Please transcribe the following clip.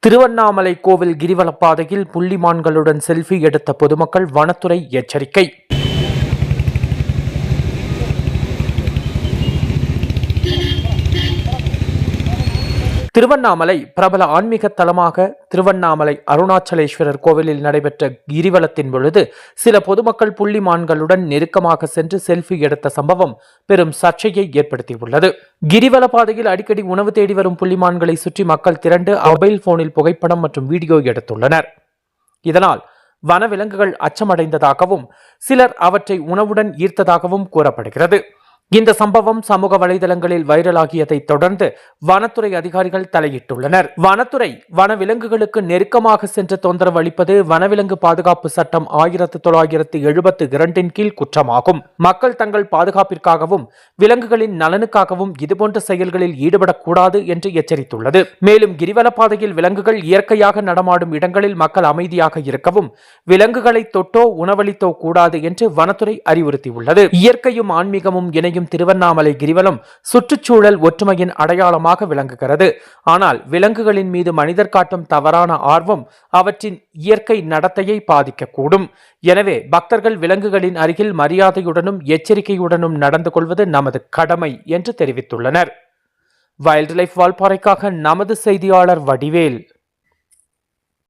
திருவண்ணாமலை கோவில் கிரிவலப்பாதையில் புள்ளிமான்களுடன் செல்ஃபி எடுத்த பொதுமக்கள், வனத்துறை எச்சரிக்கை. திருவண்ணாமலை பிரபல ஆன்மீக தலமாக திருவண்ணாமலை அருணாச்சலேஸ்வரர் கோவிலில் நடைபெற்ற கிரிவலத்தின் பொழுது சில பொதுமக்கள் புள்ளிமான்களுடன் நெருக்கமாக சென்று செல்ஃபி எடுத்த சம்பவம் பெரும் சர்ச்சையை ஏற்படுத்தியுள்ளது. கிரிவல பாதையில் அடிக்கடி உணவு தேடி வரும் புள்ளிமான்களை சுற்றி மக்கள் திரண்டு மொபைல் போனில் புகைப்படம் மற்றும் வீடியோ எடுத்துள்ளனர். இதனால் வனவிலங்குகள் அச்சமடைந்ததாகவும் சிலர் அவற்றை உணவுடன் ஈர்த்ததாகவும் கூறப்படுகிறது. இந்த சம்பவம் சமூக வலைதளங்களில் வைரலாகியதை தொடர்ந்து வனத்துறை அதிகாரிகள் தலையிட்டுள்ளனர். வனத்துறை வனவிலங்குகளுக்கு நெருக்கமாக சென்று தொந்தரவு அளிப்பது வனவிலங்கு பாதுகாப்பு சட்டம் 1972 கீழ் குற்றமாகும். மக்கள் தங்கள் பாதுகாப்பிற்காகவும் விலங்குகளின் நலனுக்காகவும் இதுபோன்ற செயல்களில் ஈடுபடக்கூடாது என்று எச்சரித்துள்ளது. மேலும் கிரிவல பாதையில் விலங்குகள் இயற்கையாக நடமாடும் இடங்களில் மக்கள் அமைதியாக இருக்கவும், விலங்குகளை தொட்டோ உணவளித்தோ கூடாது என்று வனத்துறை அறிவுறுத்தியுள்ளது. இயற்கையும் ஆன்மீகமும் இணையும் திருவண்ணாமலை கிரிவலம் சுற்றுச்சூழல் ஒற்றுமையின் அடையாளமாக விளங்குகிறது. ஆனால் விலங்குகளின் மீது மனிதர் காட்டும் தவறான ஆர்வம் அவற்றின் இயற்கை நடத்தையை பாதிக்கக்கூடும். எனவே பக்தர்கள் விலங்குகளின் அருகில் மரியாதையுடனும் எச்சரிக்கையுடனும் நடந்து கொள்வது நமது கடமை என்று தெரிவித்துள்ளனர். வைல்ட் லைஃப் வால்பாறைக்காக நமது செய்தியாளர் வடிவேல்.